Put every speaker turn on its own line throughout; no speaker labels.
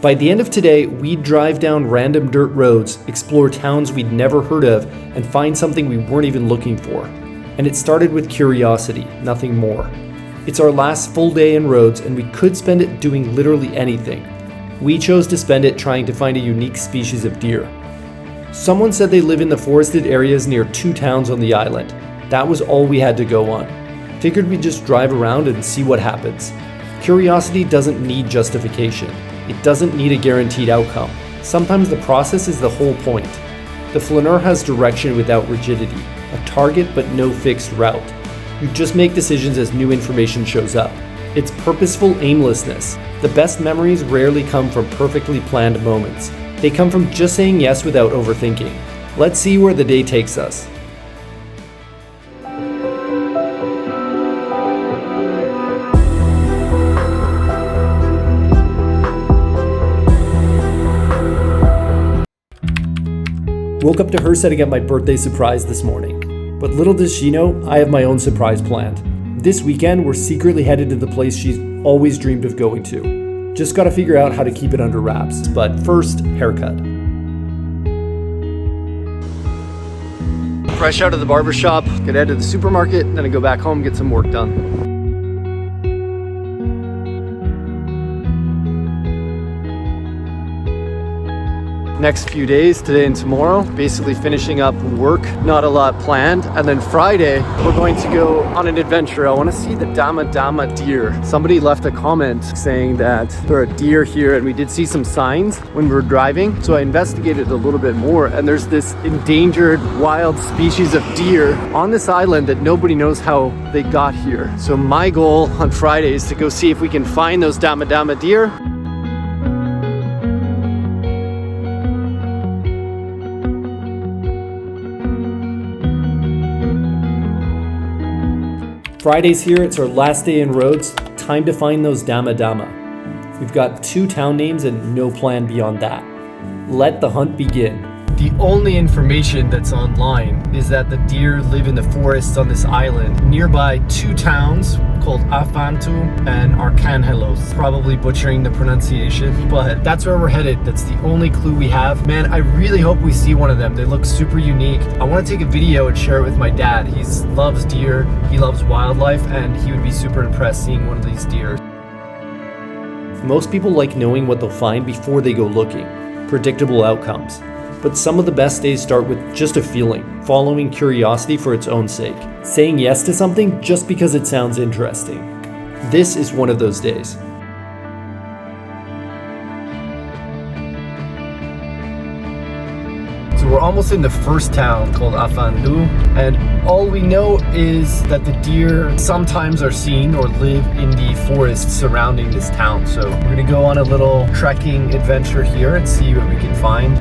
By the end of today, we'd drive down random dirt roads, explore towns we'd never heard of, and find something we weren't even looking for. And it started with curiosity, nothing more. It's our last full day in Rhodes, and we could spend it doing literally anything. We chose to spend it trying to find a unique species of deer. Someone said they live in the forested areas near 2 towns on the island. That was all we had to go on. Figured we'd just drive around and see what happens. Curiosity doesn't need justification. It doesn't need a guaranteed outcome. Sometimes the process is the whole point. The Flaneur has direction without rigidity, a target but no fixed route. You just make decisions as new information shows up. It's purposeful aimlessness. The best memories rarely come from perfectly planned moments. They come from just saying yes without overthinking. Let's see where the day takes us. Woke up to her setting up my birthday surprise this morning. But little does she know, I have my own surprise planned. This weekend, we're secretly headed to the place she's always dreamed of going to. Just gotta figure out how to keep it under wraps. But first, haircut. Fresh out of the barbershop, gonna head to the supermarket, then I go back home, get some work done. Next few days, today and tomorrow, basically finishing up work, not a lot planned. And then Friday, we're going to go on an adventure. I want to see the dama deer. Somebody left a comment saying that there are deer here, and we did see some signs when we were driving. So I investigated a little bit more, and there's this endangered wild species of deer on this island that nobody knows how they got here. So my goal on Friday is to go see if we can find those dama deer. Friday's here, it's our last day in Rhodes. Time to find those dama. We've got 2 town names and no plan beyond that. Let the hunt begin. The only information that's online is that the deer live in the forests on this island nearby 2 towns called Afantou and Archangelos. Probably butchering the pronunciation, but that's where we're headed. That's the only clue we have. Man, I really hope we see one of them. They look super unique. I want to take a video and share it with my dad. He loves deer, he loves wildlife, and he would be super impressed seeing one of these deer. Most people like knowing what they'll find before they go looking. Predictable outcomes. But some of the best days start with just a feeling, following curiosity for its own sake, saying yes to something just because it sounds interesting. This is one of those days. So we're almost in the first town called Afantou, and all we know is that the deer sometimes are seen or live in the forests surrounding this town. So we're gonna go on a little trekking adventure here and see what we can find.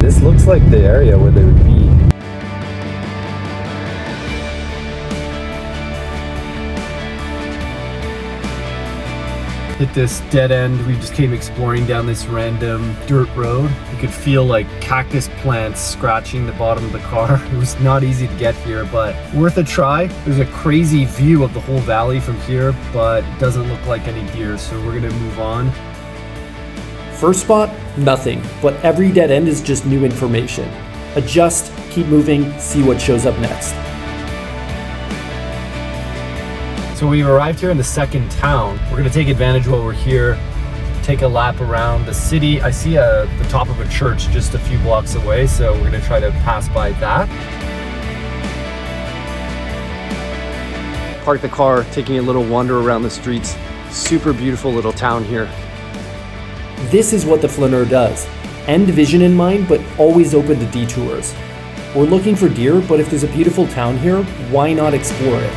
This looks like the area where they would be. Hit this dead end. We just came exploring down this random dirt road. You could feel like cactus plants scratching the bottom of the car. It was not easy to get here, but worth a try. There's a crazy view of the whole valley from here, but it doesn't look like any deer, so we're gonna move on. First spot, nothing, but every dead end is just new information. Adjust, keep moving, see what shows up next. So we've arrived here in the second town. We're gonna take advantage while we're here, take a lap around the city. I see the top of a church just a few blocks away, so we're gonna try to pass by that. Park the car, taking a little wander around the streets. Super beautiful little town here. This is what the Flaneur does. End vision in mind, but always open to detours. We're looking for deer, but if there's a beautiful town here, why not explore it?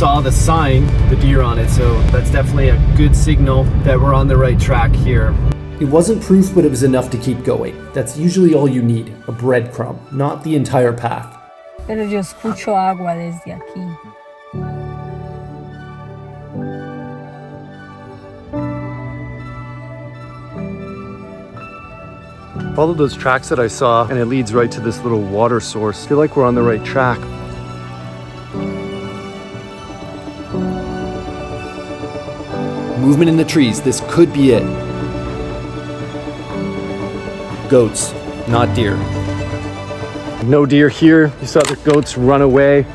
saw the sign, the deer on it, so that's definitely a good signal that we're on the right track here. It wasn't proof, but it was enough to keep going. That's usually all you need, a breadcrumb, not the entire path.
Pero yo escucho agua desde aquí.
Follow those tracks that I saw, and it leads right to this little water source. I feel like we're on the right track. Movement in the trees, this could be it. Goats, not deer. No deer here. You saw the goats run away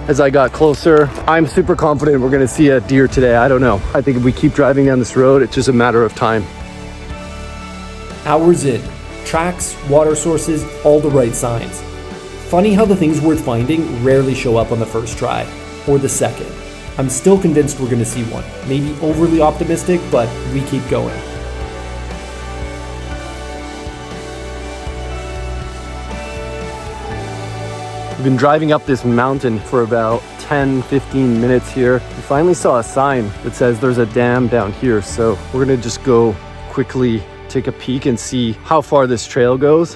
as I got closer. I'm super confident we're gonna see a deer today. I don't know. I think if we keep driving down this road, it's just a matter of time. Hours in, tracks, water sources, all the right signs. Funny how the things worth finding rarely show up on the first try, or the second. I'm still convinced we're gonna see one. Maybe overly optimistic, but we keep going. We've been driving up this mountain for about 10-15 minutes here. We finally saw a sign that says there's a dam down here, so we're gonna just go quickly take a peek and see how far this trail goes.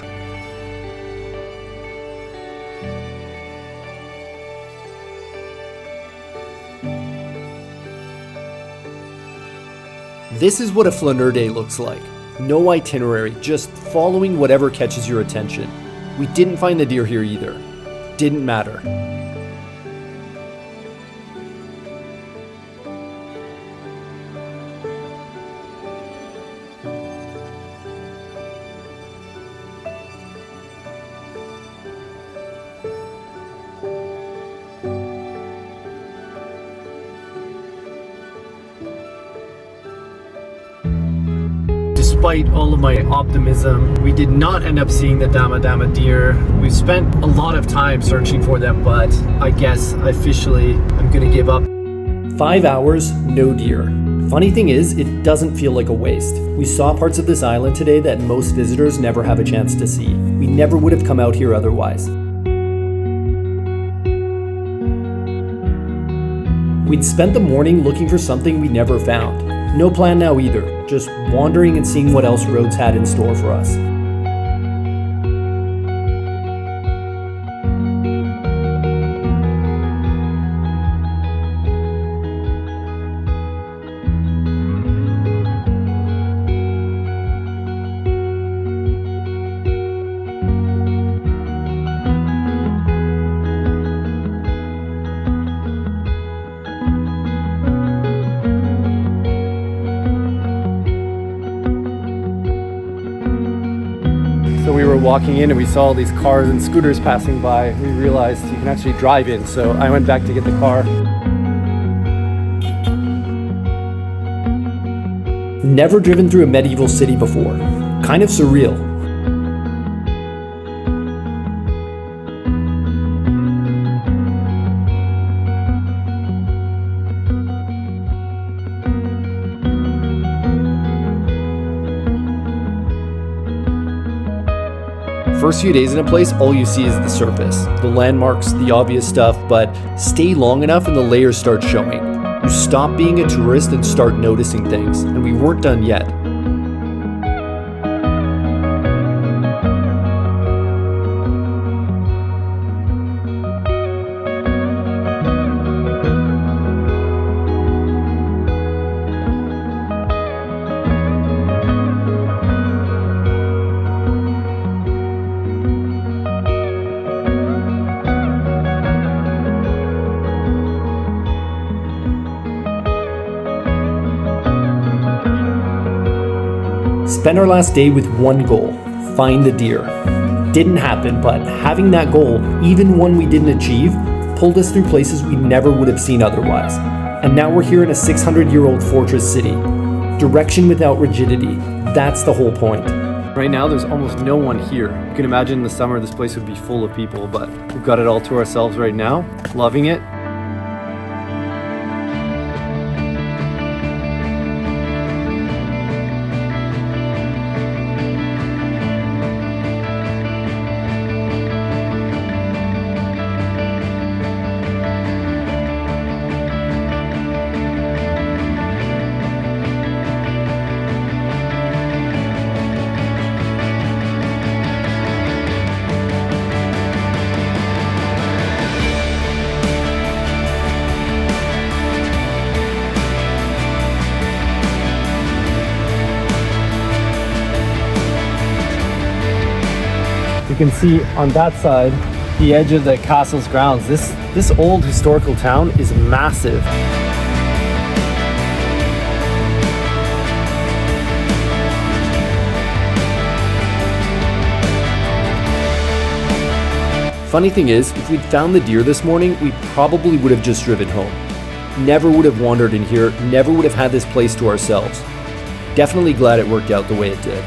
This is what a Flaneur day looks like. No itinerary, just following whatever catches your attention. We didn't find the deer here either. Didn't matter. Despite all of my optimism, we did not end up seeing the dama deer. We've spent a lot of time searching for them, but I guess officially I'm gonna give up. 5 hours, no deer. Funny thing is, it doesn't feel like a waste. We saw parts of this island today that most visitors never have a chance to see. We never would have come out here otherwise. We'd spent the morning looking for something we never found. No plan now either, just wandering and seeing what else Rhodes had in store for us. So we were walking in and we saw all these cars and scooters passing by. We realized you can actually drive in, so I went back to get the car. Never driven through a medieval city before. Kind of surreal. First few days in a place, all you see is the surface, the landmarks, the obvious stuff, but stay long enough and the layers start showing. You stop being a tourist and start noticing things, and we weren't done yet. Spent our last day with one goal, find the deer. Didn't happen, but having that goal, even one we didn't achieve, pulled us through places we never would have seen otherwise. And now we're here in a 600-year-old fortress city. Direction without rigidity, that's the whole point. Right now there's almost no one here. You can imagine in the summer this place would be full of people, but we've got it all to ourselves right now, loving it. You can see on that side, the edge of the castle's grounds. This old historical town is massive. Funny thing is, if we'd found the deer this morning, we probably would have just driven home. Never would have wandered in here, never would have had this place to ourselves. Definitely glad it worked out the way it did.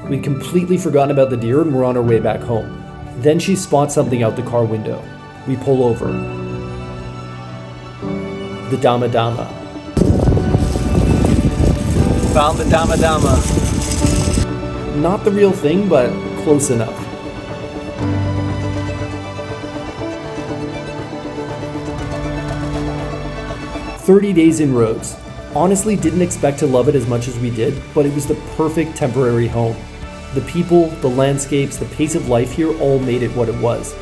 We'd completely forgotten about the deer and we're on our way back home. Then she spots something out the car window. We pull over. The dama. Found the dama. Not the real thing, but close enough. "30 days in Rhodes. Honestly, didn't expect to love it as much as we did, but it was the perfect temporary home. The people, the landscapes, the pace of life here all made it what it was.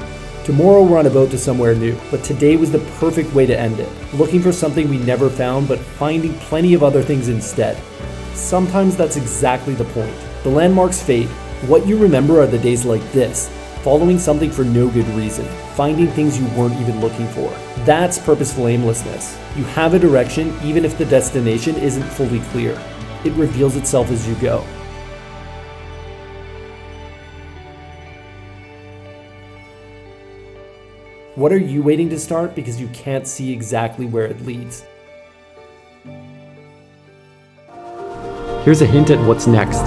Tomorrow we're on a boat to somewhere new, but today was the perfect way to end it. Looking for something we never found, but finding plenty of other things instead. Sometimes that's exactly the point. The landmarks fade. What you remember are the days like this, following something for no good reason, finding things you weren't even looking for. That's purposeful aimlessness. You have a direction even if the destination isn't fully clear. It reveals itself as you go. What are you waiting to start because you can't see exactly where it leads? Here's a hint at what's next.